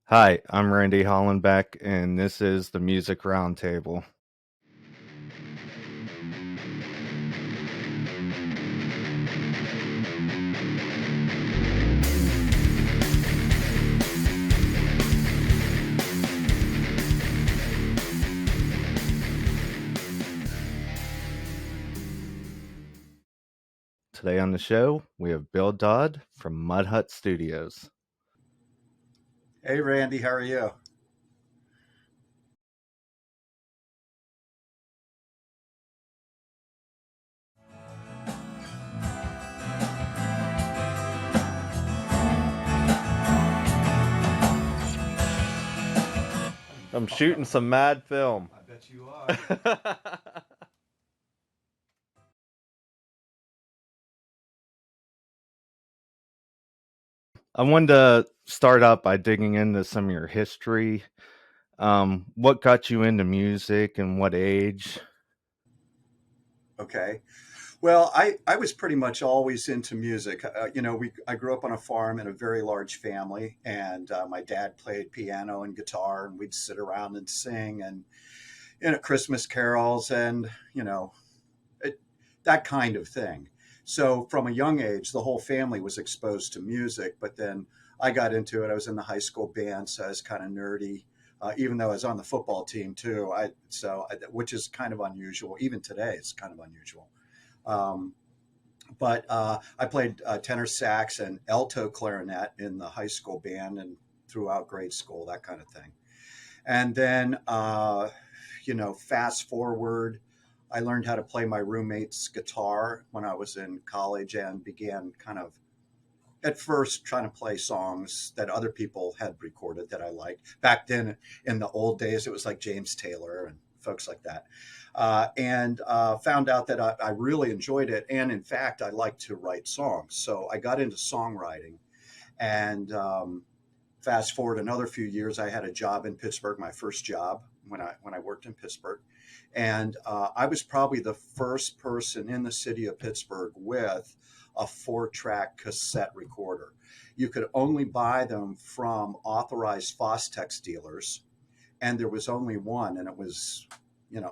Hi, I'm Randy Hollenbeck, and this is the Music Roundtable. Today on the show, we have Bill Dodd from Mudhut Studios. Hey Randy, how are you? I'm shooting some mad film. I bet you are. I wanted to start out by digging into some of your history. What got you into music and what age? Okay. Well, I was pretty much always into music. I grew up on a farm in a very large family, and my dad played piano and guitar, and we'd sit around and sing and Christmas carols and it, that kind of thing. So from a young age, the whole family was exposed to music. But then I got into it. I was in the high school band, so I was kind of nerdy. Even though I was on the football team too, which is kind of unusual. Even today, it's kind of unusual. Um, but I played tenor sax and alto clarinet in the high school band and throughout grade school, that kind of thing. And then, fast forward, I learned how to play my roommate's guitar when I was in college and began kind of at first trying to play songs that other people had recorded that I liked. Back then, in the old days, it was like James Taylor and folks like that. And found out that I really enjoyed it. And in fact, I like to write songs. So I got into songwriting. And fast forward another few years, I had a job in Pittsburgh, my first job when I worked in Pittsburgh. And I was probably the first person in the city of Pittsburgh with a 4-track cassette recorder. You could only buy them from authorized Fostex dealers, and there was only one, and it was,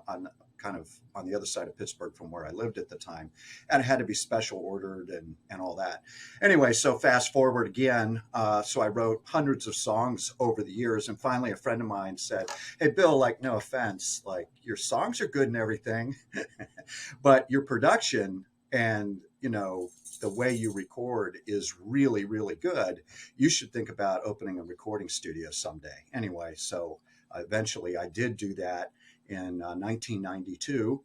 on kind of on the other side of Pittsburgh from where I lived at the time, and it had to be special ordered and all that. Anyway, so fast forward again. So I wrote hundreds of songs over the years, and finally, a friend of mine said, "Hey, Bill, like, no offense, like your songs are good and everything, but your production and the way you record is really, really good. You should think about opening a recording studio someday." Anyway, so eventually I did do that in 1992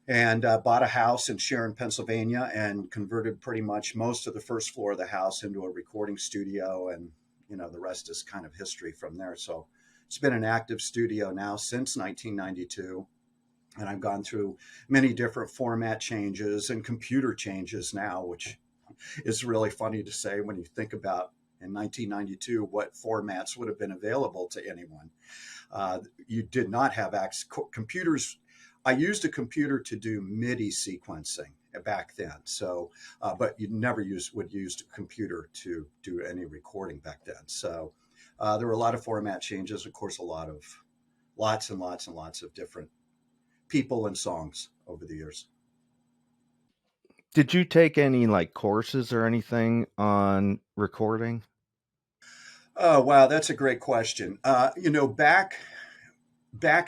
and bought a house in Sharon, Pennsylvania, and converted pretty much most of the first floor of the house into a recording studio. And, the rest is kind of history from there. So it's been an active studio now since 1992. And I've gone through many different format changes and computer changes now, which is really funny to say when you think about in 1992 what formats would have been available to anyone. You did not have computers. I used a computer to do MIDI sequencing back then. But you never would use a computer to do any recording back then. So there were a lot of format changes. Of course, lots and lots and lots of different people and songs over the years. Did you take any courses or anything on recording? Oh wow, that's a great question. Back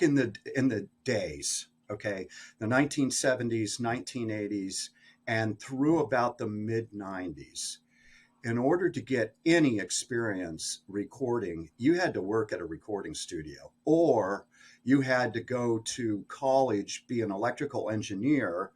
in the days, okay, the 1970s, 1980s, and through about the mid 90s, in order to get any experience recording, you had to work at a recording studio or you had to go to college, be an electrical engineer,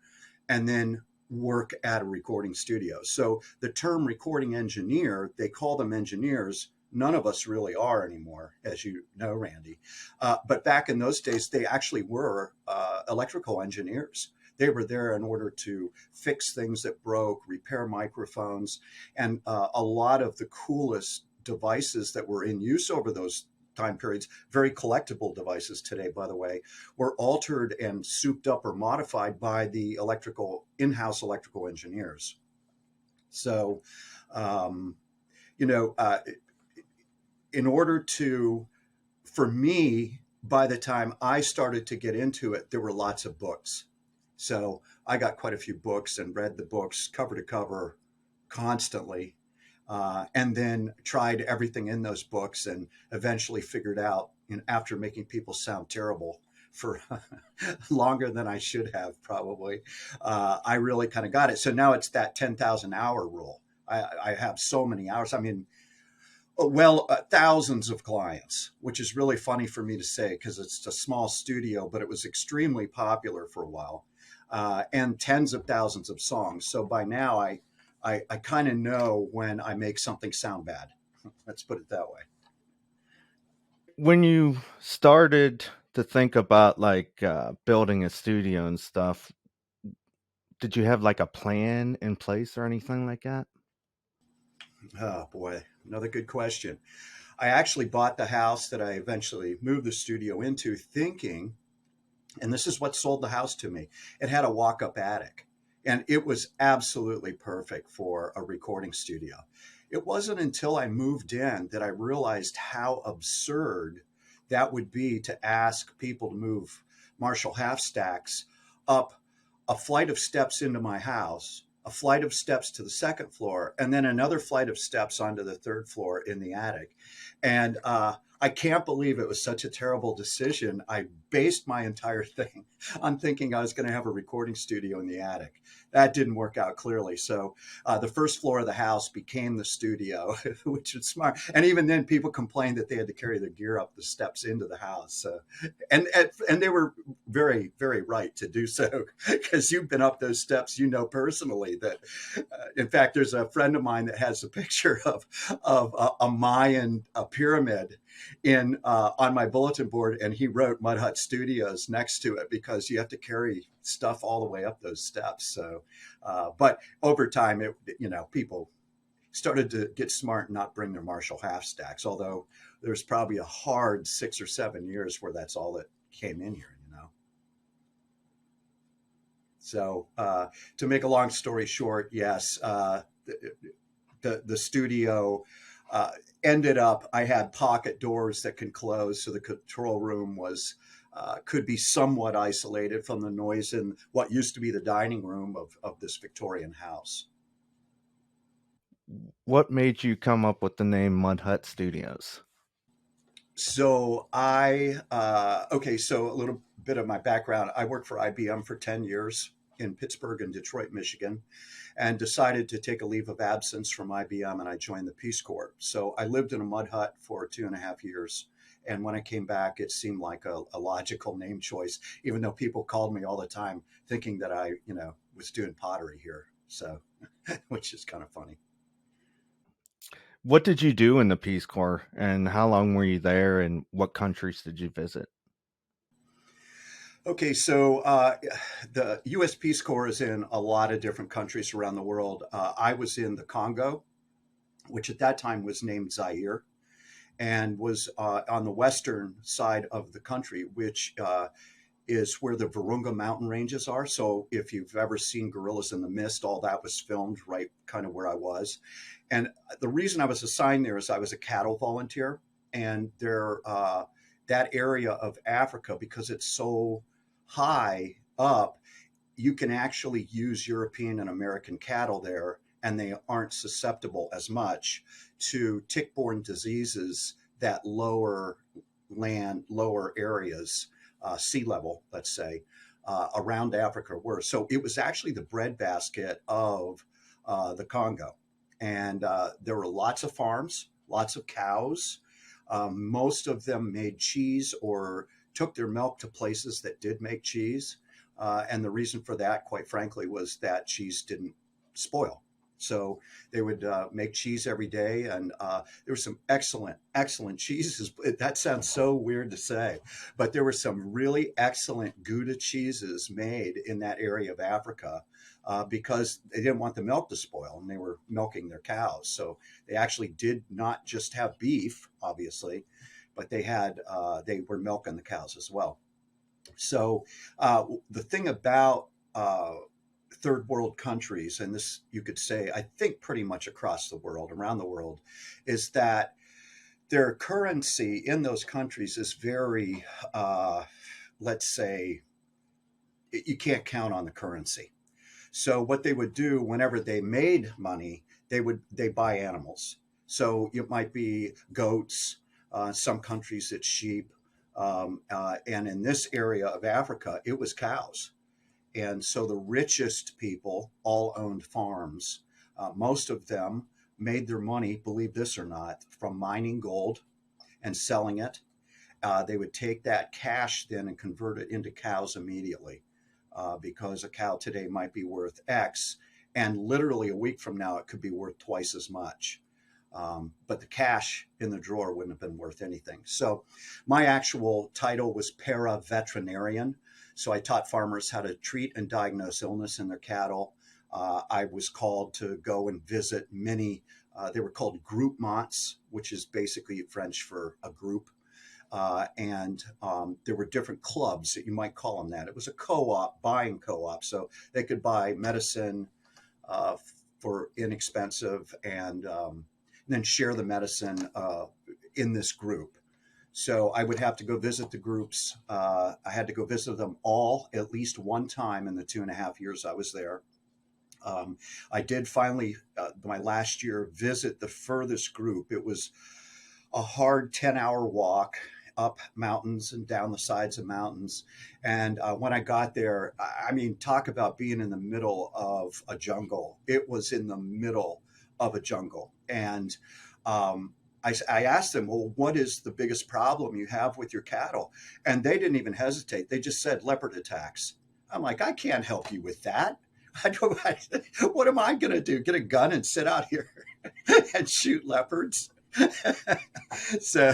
and then work at a recording studio. So the term recording engineer, they call them engineers. None of us really are anymore, as you know, Randy. But back in those days, they actually were electrical engineers. They were there in order to fix things that broke, repair microphones, and a lot of the coolest devices that were in use over those time periods, very collectible devices today, by the way, were altered and souped up or modified by the in-house electrical engineers. So, um, you know, uh, in order to, for me, by the time I started to get into it, there were lots of books. So I got quite a few books and read the books cover to cover constantly. And then tried everything in those books and eventually figured out, after making people sound terrible for longer than I should have probably, I really kind of got it. So now it's that 10,000 hour rule. I have so many hours. I mean, well, thousands of clients, which is really funny for me to say because it's a small studio, but it was extremely popular for a while, and tens of thousands of songs. So by now, I kind of know when I make something sound bad. Let's put it that way. When you started to think about like building a studio and stuff, did you have like a plan in place or anything like that? Oh boy, another good question. I actually bought the house that I eventually moved the studio into, thinking, and this is what sold the house to me, it had a walk up attic. And it was absolutely perfect for a recording studio. It wasn't until I moved in that I realized how absurd that would be to ask people to move Marshall half stacks up a flight of steps into my house, a flight of steps to the second floor, and then another flight of steps onto the third floor in the attic. And I can't believe it was such a terrible decision. I based my entire thing on thinking I was going to have a recording studio in the attic. That didn't work out clearly. So the first floor of the house became the studio, which was smart. And even then, people complained that they had to carry their gear up the steps into the house. And they were very, very right to do so, because you've been up those steps, personally that, in fact, there's a friend of mine that has a picture of a Mayan pyramid in on my bulletin board, and he wrote Mudhut Studios next to it because you have to carry stuff all the way up those steps. So, but over time, people started to get smart and not bring their Marshall half stacks. Although there's probably a hard 6 or 7 years where that's all that came in here. So, to make a long story short, yes, the studio ended up, I had pocket doors that can close, so the control room was could be somewhat isolated from the noise in what used to be the dining room of this Victorian house. What made you come up with the name Mudhut Studios? So okay, so a little bit of my background. I worked for IBM for 10 years in Pittsburgh and Detroit, Michigan, and decided to take a leave of absence from IBM, and I joined the Peace Corps. So I lived in a mud hut for 2.5 years. And when I came back, it seemed like a logical name choice, even though people called me all the time thinking that I, was doing pottery here. So, which is kind of funny. What did you do in the Peace Corps and how long were you there and what countries did you visit? Okay, so the U.S. Peace Corps is in a lot of different countries around the world. I was in the Congo, which at that time was named Zaire, and was on the western side of the country, which is where the Virunga mountain ranges are. So if you've ever seen Gorillas in the Mist, all that was filmed right kind of where I was. And the reason I was assigned there is I was a cattle volunteer, and that area of Africa, because it's so high up, you can actually use European and American cattle there, and they aren't susceptible as much to tick-borne diseases that lower areas, sea level, let's say, around Africa were. So it was actually the breadbasket of the Congo. And there were lots of farms, lots of cows. Most of them made cheese or took their milk to places that did make cheese. And the reason for that, quite frankly, was that cheese didn't spoil. So they would make cheese every day, and there were some excellent, excellent cheeses. That sounds so weird to say, but there were some really excellent Gouda cheeses made in that area of Africa because they didn't want the milk to spoil, and they were milking their cows. So they actually did not just have beef, obviously, but they were milking the cows as well. So the thing about third world countries, and this you could say, I think pretty much across the world, around the world, is that their currency in those countries is very, uh, let's say, you can't count on the currency. So what they would do whenever they made money, they buy animals. So it might be goats. Some countries it's sheep, and in this area of Africa, it was cows. And so the richest people all owned farms. Most of them made their money, believe this or not, from mining gold and selling it. They would take that cash then and convert it into cows immediately, because a cow today might be worth X, and literally a week from now it could be worth twice as much. But the cash in the drawer wouldn't have been worth anything. So my actual title was para veterinarian. So I taught farmers how to treat and diagnose illness in their cattle. I was called to go and visit many. They were called groupements, which is basically French for a group, and there were different clubs that you might call them that. It was a co-op, buying co-op, so they could buy medicine uh, for inexpensive, and then share the medicine in this group. So I would have to go visit the groups. I had to go visit them all at least one time in the 2.5 years I was there. I did finally, my last year, visit the furthest group. It was a hard 10-hour walk up mountains and down the sides of mountains. And when I got there, I mean, talk about being in the middle of a jungle. It was in the middle of a jungle. And I asked them, well, what is the biggest problem you have with your cattle? And they didn't even hesitate. They just said leopard attacks. I'm like, I can't help you with that. What am I going to do? Get a gun and sit out here and shoot leopards? So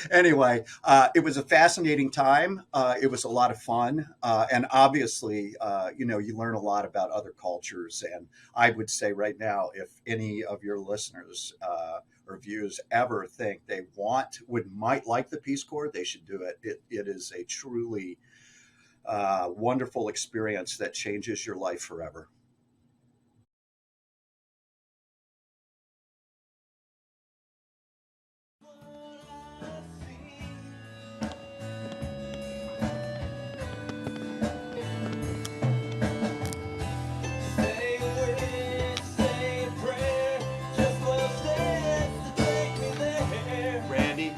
anyway, it was a fascinating time. It was a lot of fun, and obviously, you learn a lot about other cultures. And I would say right now, if any of your listeners or viewers ever think they might like the Peace Corps, they should do it. It is a truly wonderful experience that changes your life forever. Say a wish, say a prayer, just one step to take me there. Randy,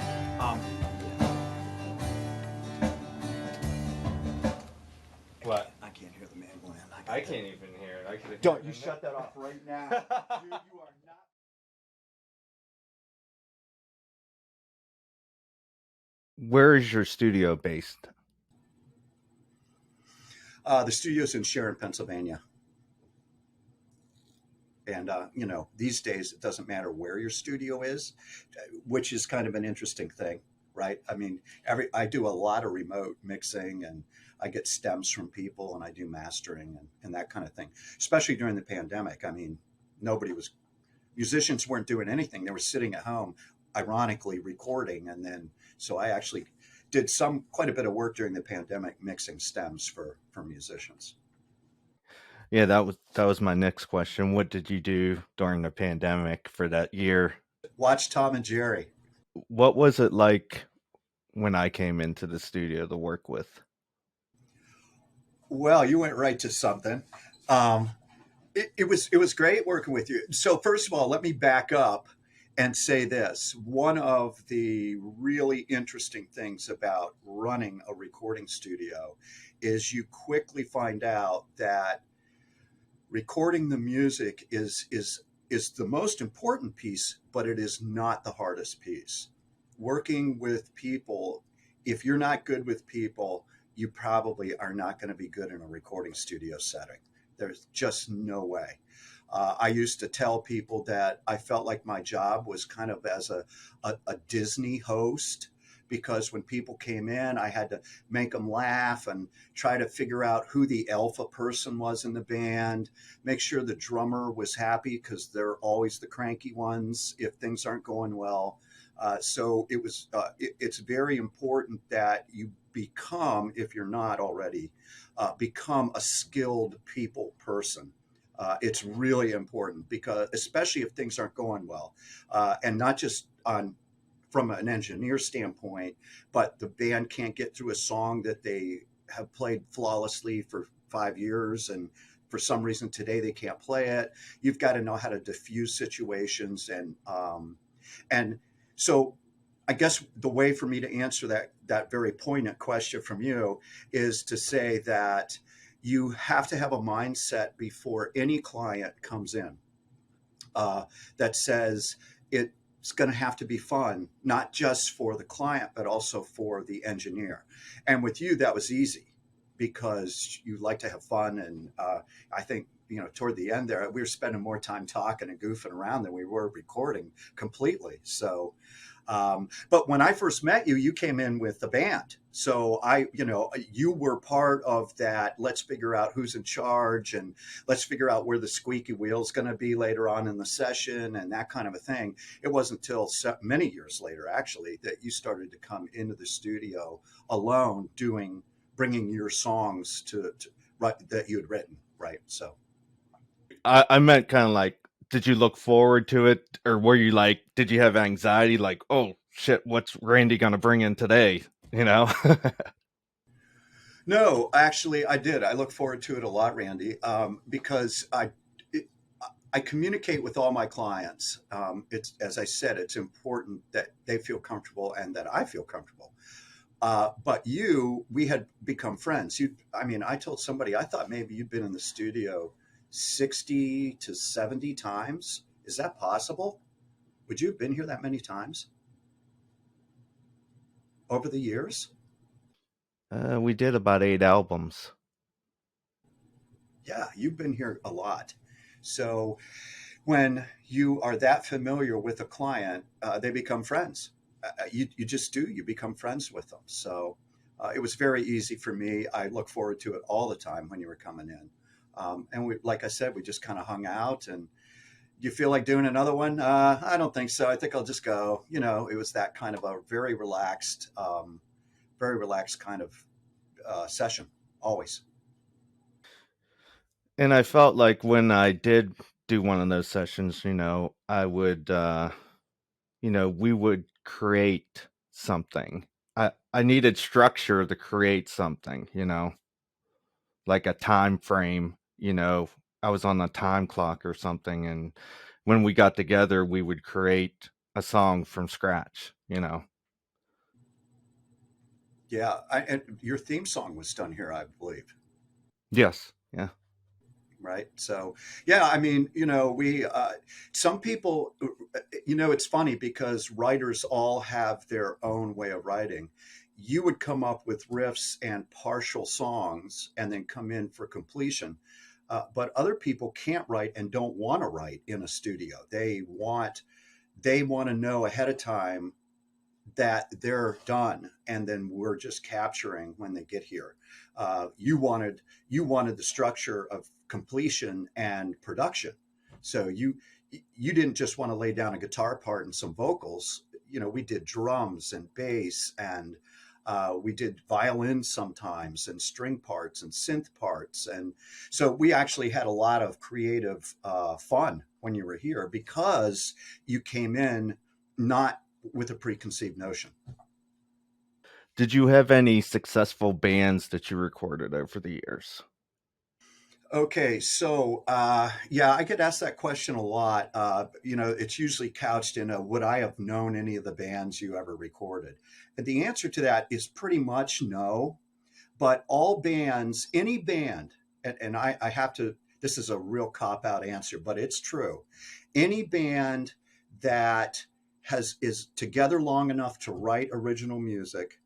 What? I can't hear the mandolin. I can't even hear it. I could have. Don't you shut that off right now. You are not. Where is your studio based? The studio's in Sharon, Pennsylvania. And, these days it doesn't matter where your studio is, which is kind of an interesting thing, right? I mean, I do a lot of remote mixing, and I get stems from people, and I do mastering and that kind of thing, especially during the pandemic. I mean, nobody was, musicians weren't doing anything. They were sitting at home, ironically recording. And then, so I actually did quite a bit of work during the pandemic mixing stems for musicians. Yeah, that was my next question. What did you do during the pandemic for that year? Watch Tom and Jerry. What was it like when I came into the studio to work with? Well, you went right to something. Um, it was great working with you. So first of all, let me back up and say this. One of the really interesting things about running a recording studio is you quickly find out that recording the music is the most important piece, but it is not the hardest piece. Working with people, if you're not good with people, you probably are not going to be good in a recording studio setting. There's just no way. I used to tell people that I felt like my job was kind of as a Disney host, because when people came in, I had to make them laugh and try to figure out who the alpha person was in the band, make sure the drummer was happy because they're always the cranky ones if things aren't going well. It's very important that you become, if you're not already, become a skilled people person. It's really important, because especially if things aren't going well, and not just on from an engineer standpoint, but the band can't get through a song that they have played flawlessly for 5 years, and for some reason today they can't play it. You've got to know how to diffuse situations, and so I guess the way for me to answer that very poignant question from you is to say that you have to have a mindset before any client comes in, that says it's going to have to be fun, not just for the client, but also for the engineer. And with you, that was easy because you like to have fun. And I think, toward the end there, we were spending more time talking and goofing around than we were recording completely. So, but when I first met you, you came in with the band. So you were part of that. Let's figure out who's in charge, and let's figure out where the squeaky wheel is going to be later on in the session, and that kind of a thing. It wasn't until many years later, actually, that you started to come into the studio alone, bringing your songs to that you had written, right? So. I meant kind of like, did you look forward to it, or were you like, did you have anxiety, like, oh shit, what's Randy gonna bring in today? You know? No, actually, I did. I look forward to it a lot, Randy, because I communicate with all my clients. It's, as I said, it's important that they feel comfortable and that I feel comfortable. But we had become friends. I told somebody I thought maybe you'd been in the studio 60 to 70 times. Is that possible? Would you have been here that many times over the years? We did about 8 albums. Yeah, you've been here a lot. So when you are that familiar with a client, they become friends. You just do. You become friends with them. So it was very easy for me. I look forward to it all the time when you were coming in. And like I said, we just kind of hung out. And do you feel like doing another one? I don't think so. I think I'll just go. It was that kind of a very relaxed kind of session, always. And I felt like when I did do one of those sessions, I would, we would create something. I needed structure to create something, like a time frame. I was on a time clock or something, and when we got together, we would create a song from scratch. Yeah, and your theme song was done here, I believe. Yes, yeah. Right. So, yeah, we, some people, it's funny because writers all have their own way of writing. You would come up with riffs and partial songs and then come in for completion. But other people can't write and don't want to write in a studio. They want to know ahead of time that they're done, and then we're just capturing when they get here. You wanted the structure of completion and production, so you didn't just want to lay down a guitar part and some vocals. We did drums and bass, and we did violin sometimes, and string parts and synth parts, and so we actually had a lot of creative fun when you were here because you came in not with a preconceived notion. Did you have any successful bands that you recorded over the years? Okay, so yeah, I get asked that question a lot. It's usually couched in would I have known any of the bands you ever recorded? And the answer to that is pretty much no. But all bands, any band, and I have to, this is a real cop out answer, but it's true. Any band that is together long enough to write original music,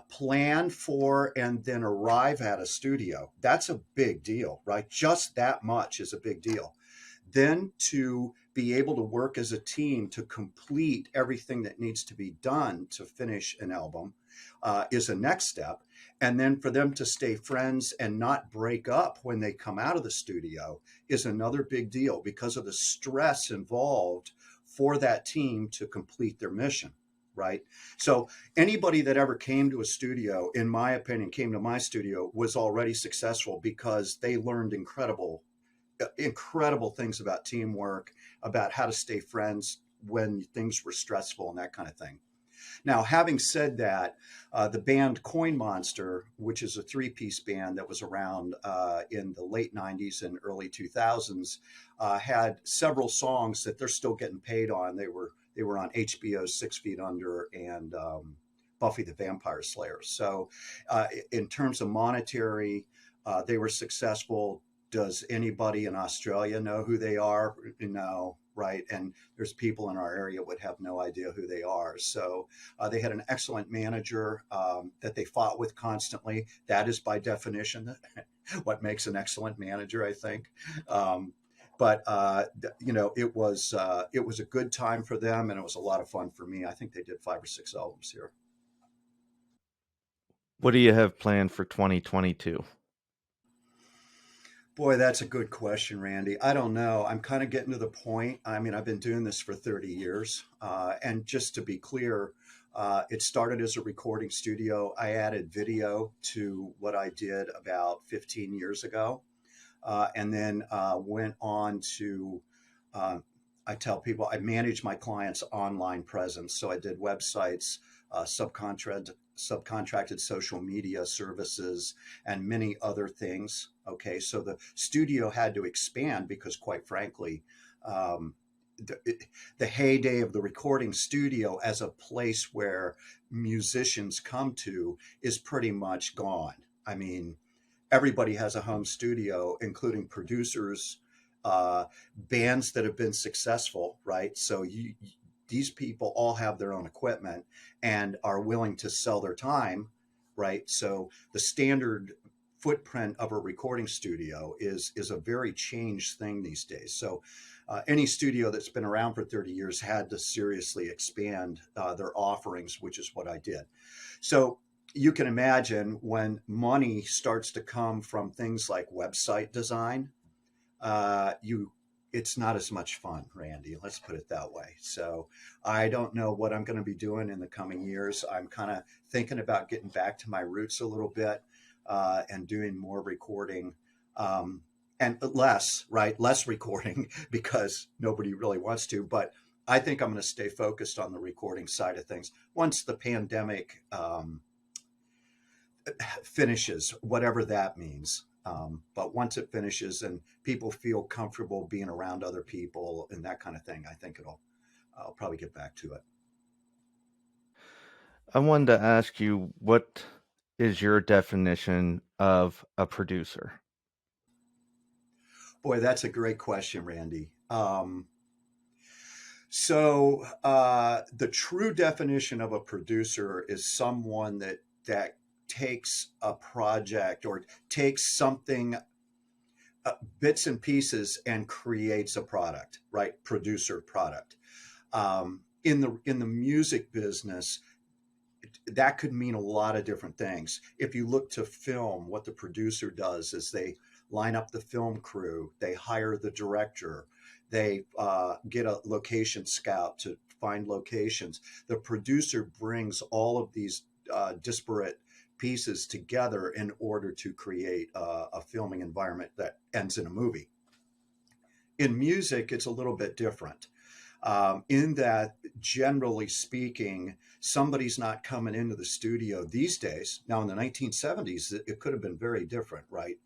plan for, and then arrive at a studio. That's a big deal, right? Just that much is a big deal. Then to be able to work as a team to complete everything that needs to be done to finish an album is a next step. And then for them to stay friends and not break up when they come out of the studio is another big deal because of the stress involved for that team to complete their mission. Right. So anybody that ever came to a studio, in my opinion, came to my studio was already successful because they learned incredible things about teamwork, about how to stay friends when things were stressful and that kind of thing. Now, having said that, the band Coin Monster, which is a three-piece band that was around in the late '90s and early 2000s, had several songs that they're still getting paid on. They were on HBO's Six Feet Under and Buffy the Vampire Slayer. So, in terms of monetary, they were successful. Does anybody in Australia know who they are? No, right? And there's people in our area would have no idea who they are. So they had an excellent manager that they fought with constantly. That is by definition what makes an excellent manager, I think. But it was a good time for them, and it was a lot of fun for me. I think they did 5 or 6 albums here. What do you have planned for 2022? Boy, that's a good question, Randy. I don't know. I'm kind of getting to the point. I mean, I've been doing this for 30 years. And just to be clear, it started as a recording studio. I added video to what I did about 15 years ago. And then went on to, I tell people, I manage my clients' online presence. So I did websites, subcontracted social media services, and many other things. Okay, so the studio had to expand because, quite frankly, um, the heyday of the recording studio as a place where musicians come to is pretty much gone. I mean, everybody has a home studio, including producers, uh, bands that have been successful, right? So these people all have their own equipment and are willing to sell their time, right? So the standard footprint of a recording studio is a very changed thing these days. So any studio that's been around for 30 years had to seriously expand their offerings, which is what I did. So you can imagine when money starts to come from things like website design, you it's not as much fun, Randy. Let's put it that way. So I don't know what I'm going to be doing in the coming years. I'm kind of thinking about getting back to my roots a little bit and doing more recording and less, right? Less recording because nobody really wants to. But I think I'm going to stay focused on the recording side of things once the pandemic finishes, whatever that means. But once it finishes and people feel comfortable being around other people and that kind of thing, I think I'll probably get back to it. I wanted to ask you, what is your definition of a producer? Boy, that's a great question, Randy. So the true definition of a producer is someone that takes a project or takes something bits and pieces and creates a product, right? Producer product. In the music business, that could mean a lot of different things. If you look to film, what the producer does is they line up the film crew, they hire the director, they get a location scout to find locations. The producer brings all of these disparate pieces together in order to create a filming environment that ends in a movie. In music, it's a little bit different. In that, generally speaking, somebody's not coming into the studio these days. Now, in the 1970s, it could have been very different, right?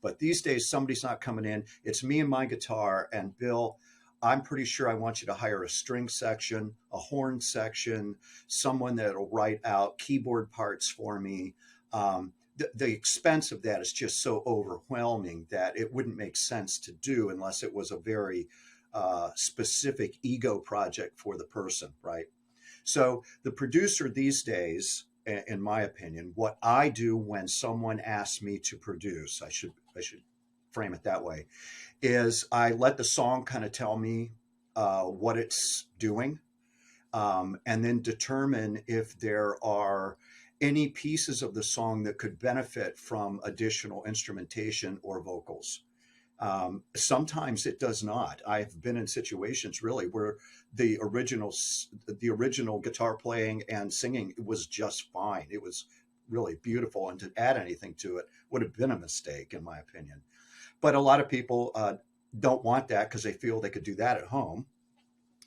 But these days, somebody's not coming in. It's me and my guitar, and Bill, I'm pretty sure I want you to hire a string section, a horn section, someone that'll write out keyboard parts for me. The expense of that is just so overwhelming that it wouldn't make sense to do unless it was a very specific ego project for the person, right? So the producer these days, in my opinion, what I do when someone asks me to produce, I should frame it that way, is I let the song kind of tell me what it's doing, and then determine if there are any pieces of the song that could benefit from additional instrumentation or vocals. Sometimes it does not. I've been in situations really where the original the original guitar playing and singing was just fine. It was really beautiful, and to add anything to it would have been a mistake, in my opinion. But a lot of people don't want that because they feel they could do that at home.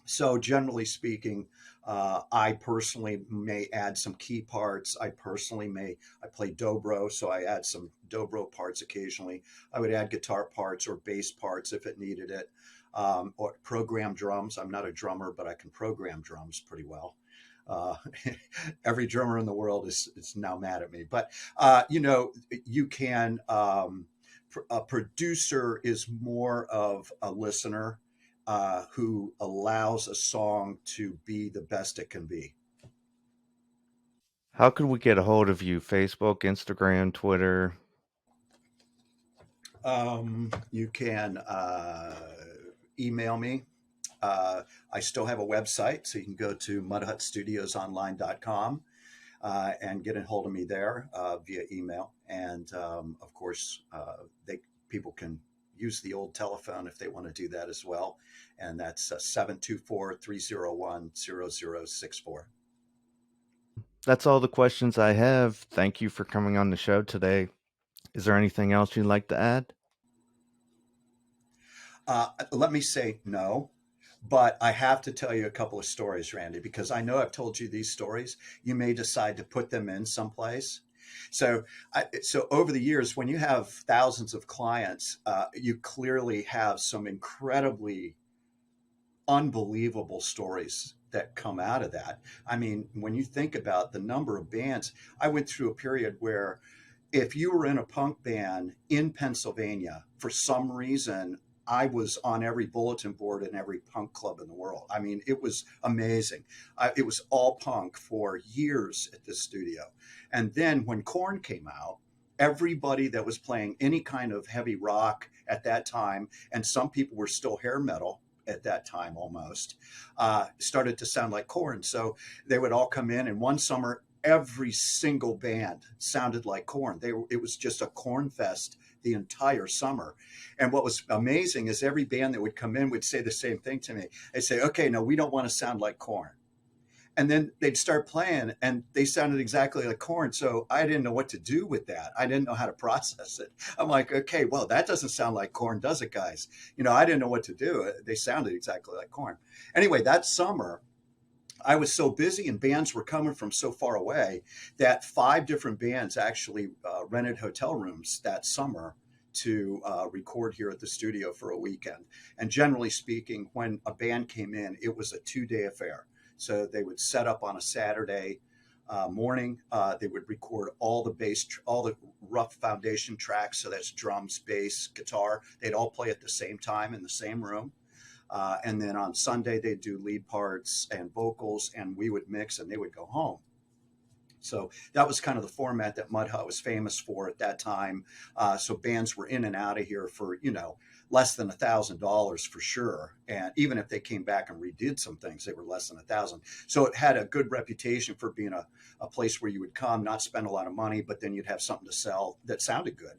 So generally speaking, I personally may add some key parts. I play dobro, so I add some dobro parts occasionally. I would add guitar parts or bass parts if it needed it, or program drums. I'm not a drummer, but I can program drums pretty well. Uh, every drummer in the world is now mad at me, but you can. A producer is more of a listener who allows a song to be the best it can be. How could we get a hold of you? Facebook, Instagram, Twitter? You can email me. I still have a website, so you can go to mudhutstudiosonline.com and get a hold of me there via email. And of course, people can use the old telephone if they want to do that as well. And that's 724 That's all the questions I have. Thank you for coming on the show today. Is there anything else you'd like to add? Let me say no, but I have to tell you a couple of stories, Randy, because I know I've told you these stories. You may decide to put them in someplace. So over the years, when you have thousands of clients, you clearly have some incredibly unbelievable stories that come out of that. I mean, when you think about the number of bands, I went through a period where if you were in a punk band in Pennsylvania, for some reason, I was on every bulletin board in every punk club in the world. I mean, it was amazing. It was all punk for years at this studio. And then when Korn came out, everybody that was playing any kind of heavy rock at that time, and some people were still hair metal at that time almost, started to sound like Korn. So they would all come in, and one summer, every single band sounded like Korn. It was just a Korn fest the entire summer. And what was amazing is every band that would come in would say the same thing to me. They'd say, "Okay, no, we don't want to sound like Korn." And then they'd start playing and they sounded exactly like Korn. So I didn't know what to do with that. I didn't know how to process it. I'm like, okay, well, that doesn't sound like Korn, does it, guys? I didn't know what to do. They sounded exactly like Korn. Anyway, that summer, I was so busy and bands were coming from so far away that 5 different bands actually rented hotel rooms that summer to record here at the studio for a weekend. And generally speaking, when a band came in, it was a 2-day affair. So they would set up on a Saturday morning. They would record all the all the rough foundation tracks. So that's drums, bass, guitar. They'd all play at the same time in the same room. And then on Sunday, they'd do lead parts and vocals, and we would mix and they would go home. So that was kind of the format that Mudhut was famous for at that time. So bands were in and out of here for, less than $1,000 for sure. And even if they came back and redid some things, they were less than 1,000. So it had a good reputation for being a place where you would come, not spend a lot of money, but then you'd have something to sell that sounded good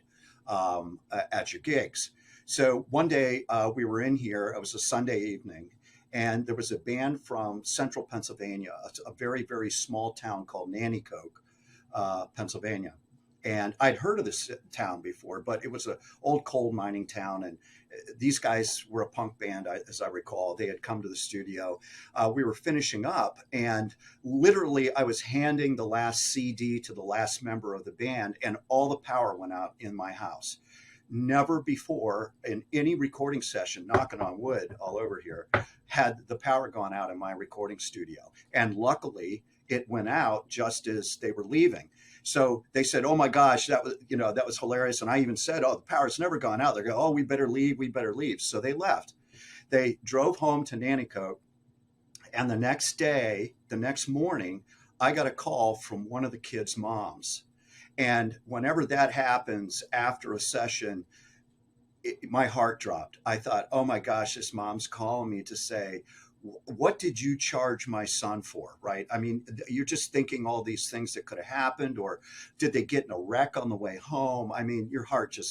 at your gigs. So one day we were in here, it was a Sunday evening, and there was a band from central Pennsylvania, a very, very small town called Nanticoke, Pennsylvania. And I'd heard of this town before, but it was an old coal mining town. And these guys were a punk band, as I recall. They had come to the studio. We were finishing up, and literally I was handing the last CD to the last member of the band, and all the power went out in my house. Never before in any recording session, knocking on wood all over here, had the power gone out in my recording studio. And luckily, it went out just as they were leaving. So they said, "Oh my gosh, that was hilarious." And I even said, "Oh, the power's never gone out." They go, "Oh, we better leave. We better leave." So they left. They drove home to Nanticoke, and the next morning, I got a call from one of the kids' moms. And whenever that happens after a session, my heart dropped. I thought, "Oh my gosh, this mom's calling me to say, what did you charge my son for?" Right? I mean, you're just thinking all these things that could have happened, or did they get in a wreck on the way home? I mean,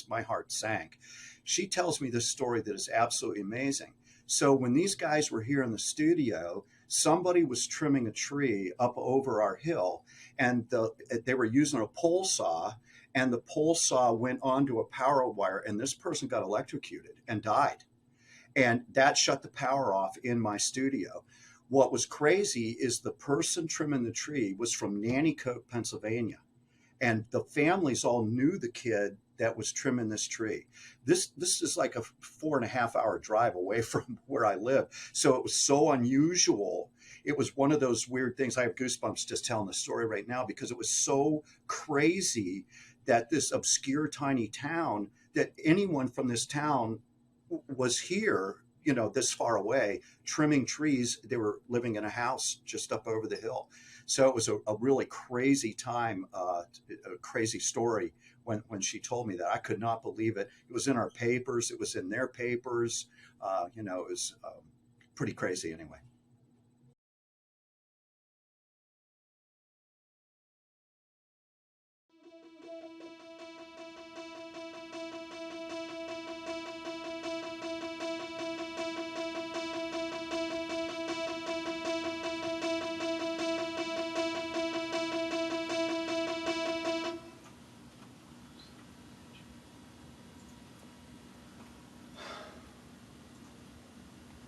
my heart sank. She tells me this story that is absolutely amazing. So when these guys were here in the studio, somebody was trimming a tree up over our hill, and they were using a pole saw, and the pole saw went onto a power wire, and this person got electrocuted and died. And that shut the power off in my studio. What was crazy is the person trimming the tree was from Nanticoke, Pennsylvania, and the families all knew the kid that was trimming this tree. This is like a 4.5 hour drive away from where I live, so it was so unusual. It was one of those weird things. I have goosebumps just telling the story right now because it was so crazy that this obscure tiny town, that anyone from this town was here, this far away, trimming trees. They were living in a house just up over the hill. So it was a really crazy time, a crazy story when she told me that. I could not believe it. It was in our papers, it was in their papers. It was pretty crazy anyway.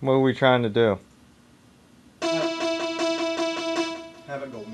What are we trying to do? Have it go.